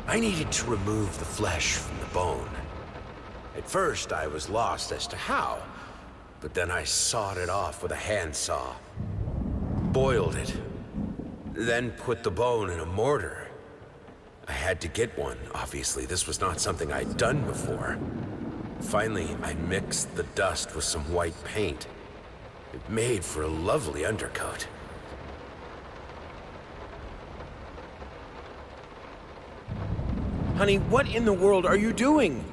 I needed to remove the flesh from the bone. At first, I was lost as to how, but then I sawed it off with a handsaw, boiled it, then put the bone in a mortar. I had to get one, obviously. This was not something I'd done before. Finally, I mixed the dust with some white paint. It made for a lovely undercoat. Honey, what in the world are you doing?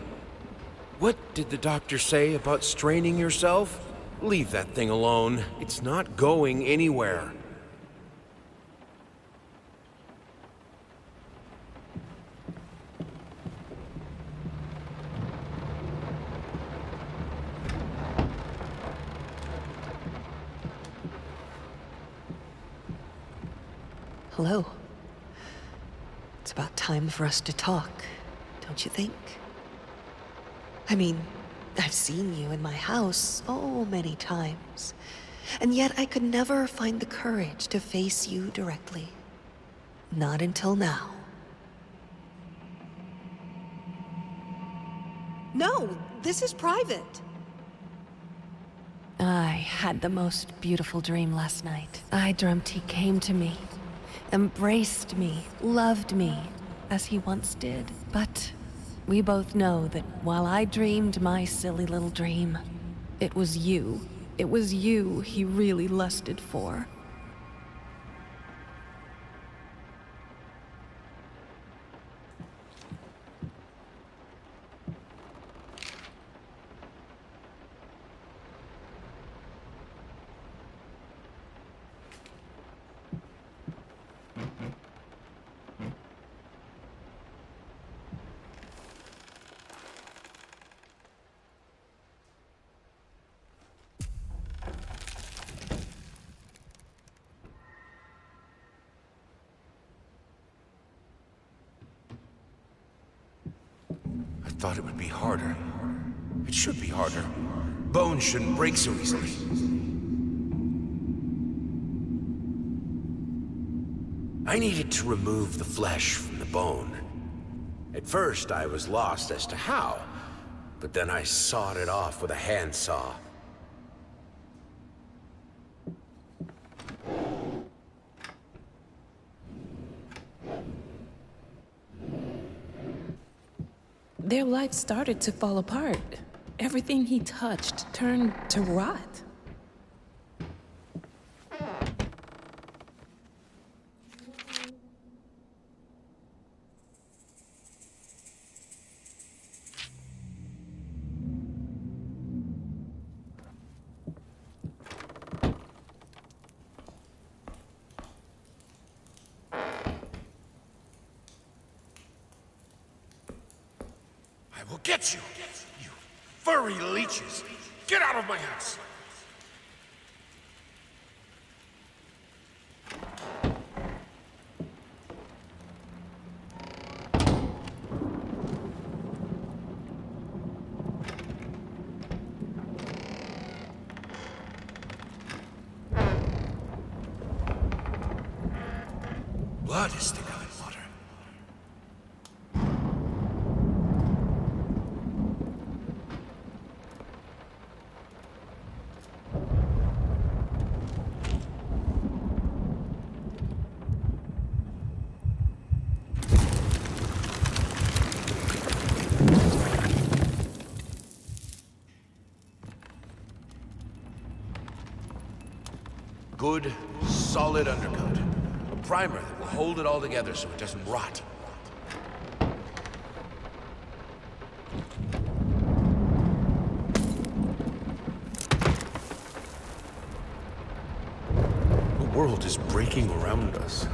What did the doctor say about straining yourself? Leave that thing alone. It's not going anywhere. Hello. It's about time for us to talk, don't you think? I mean, I've seen you in my house so many times, and yet I could never find the courage to face you directly. Not until now. No, this is private. I had the most beautiful dream last night. I dreamt he came to me, embraced me, loved me, as he once did. But we both know that while I dreamed my silly little dream, it was you he really lusted for. I thought it would be harder. It should be harder. Bones shouldn't break so easily. I needed to remove the flesh from the bone. At first, I was lost as to how, but then I sawed it off with a handsaw. Their life started to fall apart. Everything he touched turned to rot. I will get you, you furry leeches! Get out of my house! Blood is thicker than water. Good, solid undercoat. A primer that will hold it all together so it doesn't rot. The world is breaking around us.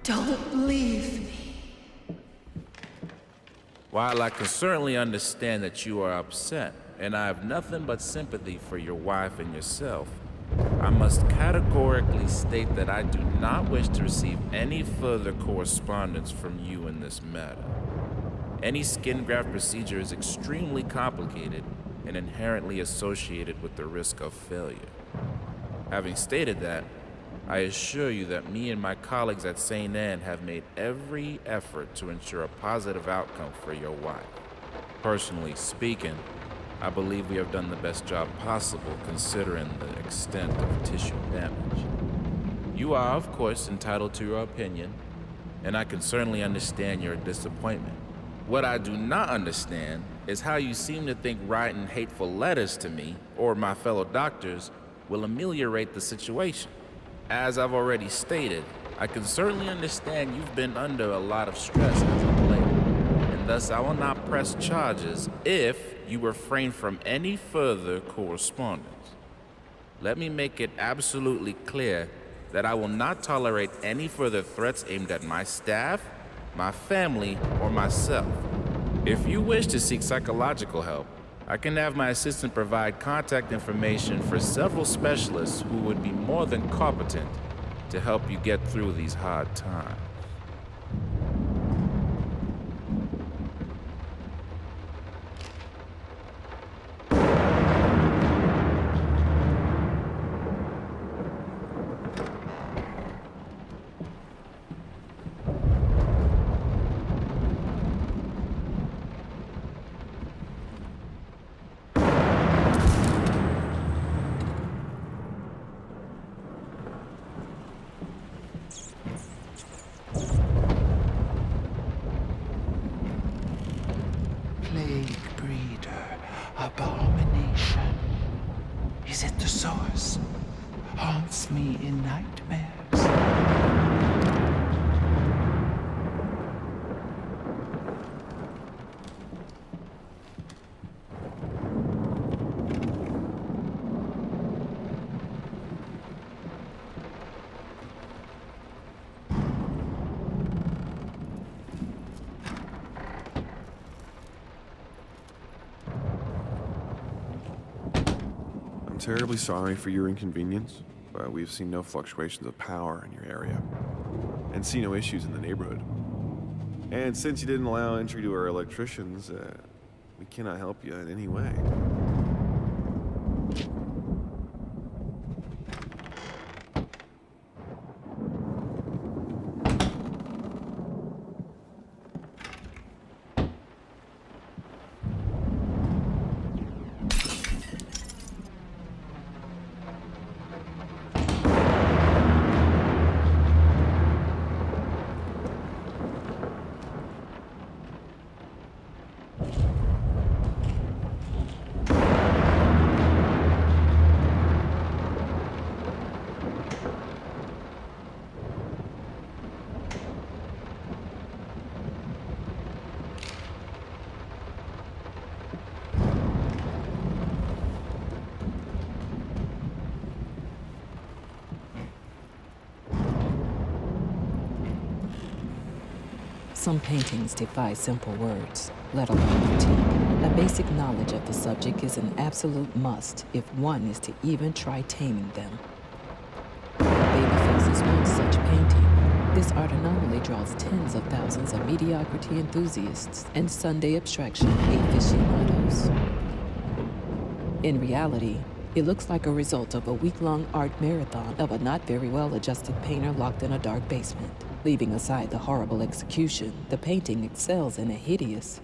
Don't leave me. While I can certainly understand that you are upset, and I have nothing but sympathy for your wife and yourself, I must categorically state that I do not wish to receive any further correspondence from you in this matter. Any skin graft procedure is extremely complicated and inherently associated with the risk of failure. Having stated that, I assure you that me and my colleagues at St. Anne have made every effort to ensure a positive outcome for your wife. Personally speaking, I believe we have done the best job possible considering the extent of tissue damage. You are, of course, entitled to your opinion, and I can certainly understand your disappointment. What I do not understand is how you seem to think writing hateful letters to me, or my fellow doctors, will ameliorate the situation. As I've already stated, I can certainly understand you've been under a lot of stress as of late, and thus I will not press charges if you refrain from any further correspondence. Let me make it absolutely clear that I will not tolerate any further threats aimed at my staff, my family, or myself. If you wish to seek psychological help, I can have my assistant provide contact information for several specialists who would be more than competent to help you get through these hard times. Plague breeder, abomination. Is it the source? Haunts me in nightmares. I'm terribly sorry for your inconvenience, but we've seen no fluctuations of power in your area, and see no issues in the neighborhood. And since you didn't allow entry to our electricians, we cannot help you in any way. Some paintings defy simple words, let alone critique. A basic knowledge of the subject is an absolute must if one is to even try taming them. Babyface is one such painting. This art anomaly draws tens of thousands of mediocrity enthusiasts and Sunday abstraction aficionados. In reality, it looks like a result of a week-long art marathon of a not very well-adjusted painter locked in a dark basement. Leaving aside the horrible execution, the painting excels in a hideous.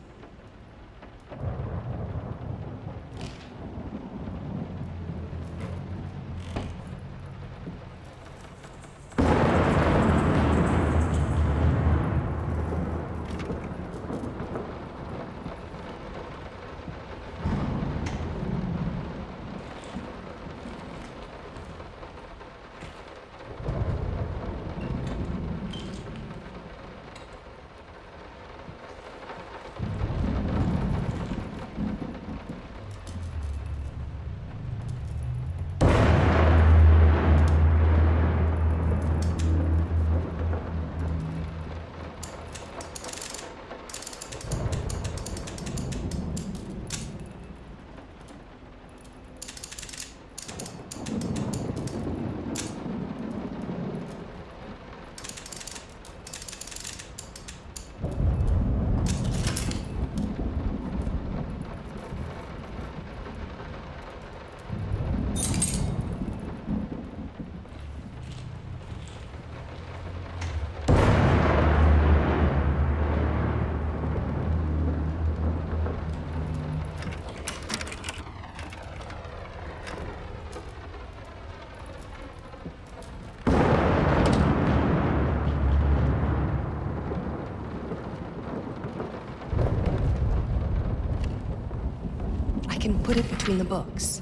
Put it between the books.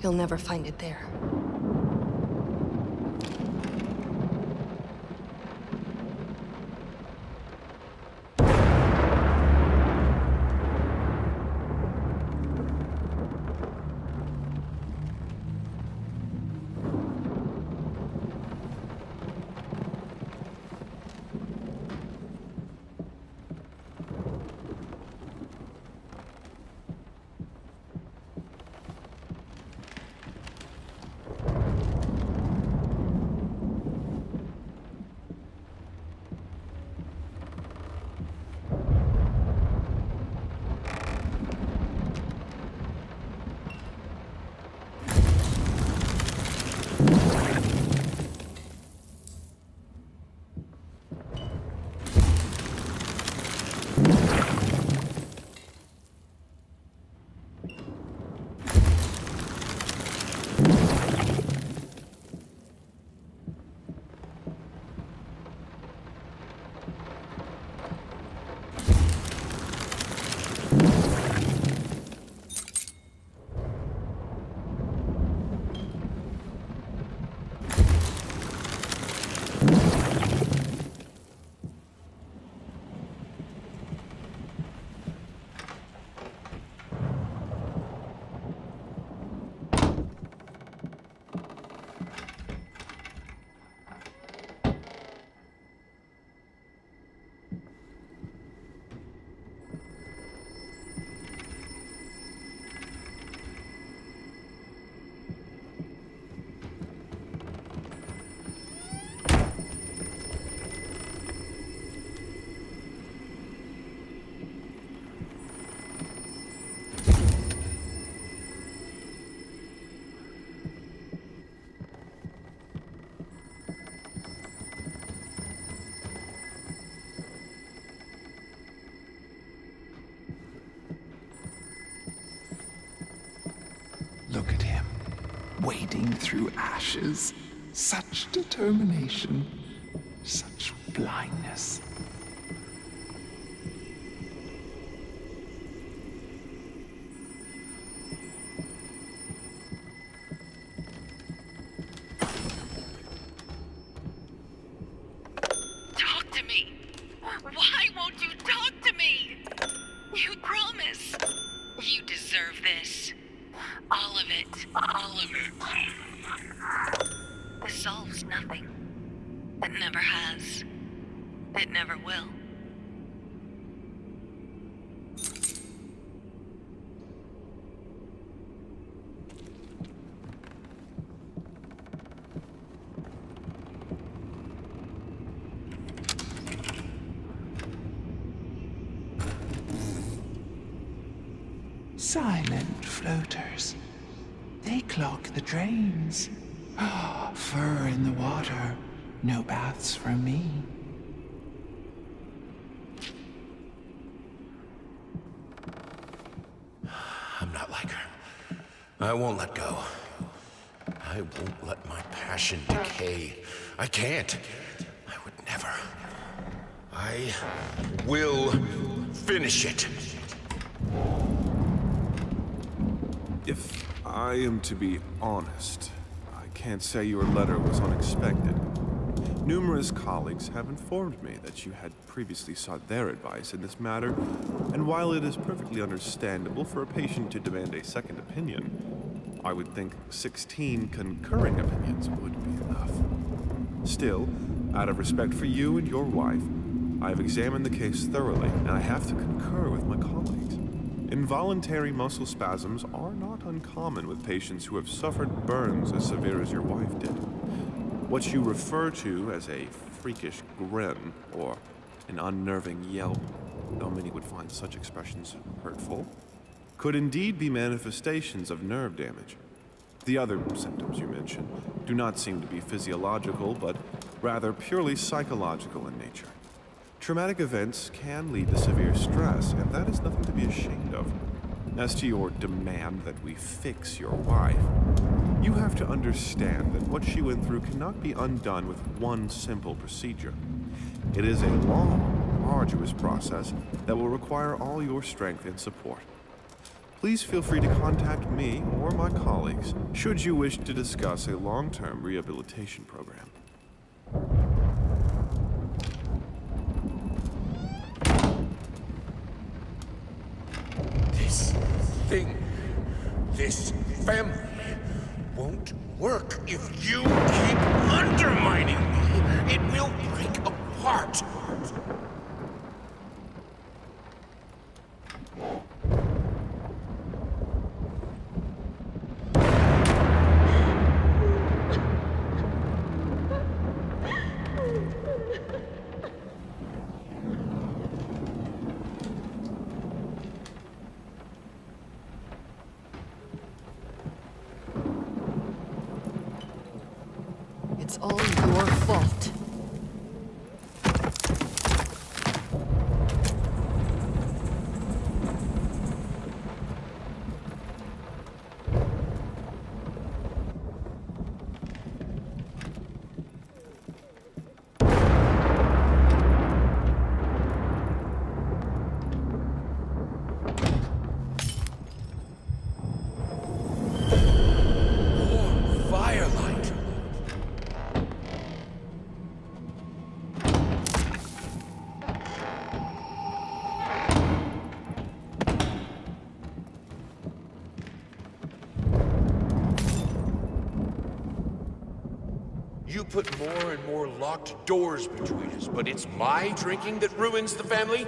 You'll never find it there. Look at him, wading through ashes. Such determination, such blindness. Talk to me! Why won't you talk to me? You promise. You deserve this. All of it. All of it. This solves nothing. It never has. It never will. Silent floaters. They clog the drains. Fur in the water. No baths for me. I'm not like her. I won't let go. I won't let my passion decay. I can't. I would never. I will finish it. If I am to be honest, I can't say your letter was unexpected. Numerous colleagues have informed me that you had previously sought their advice in this matter, and while it is perfectly understandable for a patient to demand a second opinion, I would think 16 concurring opinions would be enough. Still, out of respect for you and your wife, I have examined the case thoroughly, and I have to concur with my colleagues. Involuntary muscle spasms are not uncommon with patients who have suffered burns as severe as your wife did. What you refer to as a freakish grin or an unnerving yelp, though many would find such expressions hurtful, could indeed be manifestations of nerve damage. The other symptoms you mentioned do not seem to be physiological, but rather purely psychological in nature. Traumatic events can lead to severe stress, and that is nothing to be ashamed of. As to your demand that we fix your wife, you have to understand that what she went through cannot be undone with one simple procedure. It is a long, arduous process that will require all your strength and support. please feel free to contact me or my colleagues should you wish to discuss a long-term rehabilitation program. This thing, this family, won't work if you keep undermining me. It will break apart. It's all your fault. Firelight. You put more and more locked doors between us, but it's my drinking that ruins the family?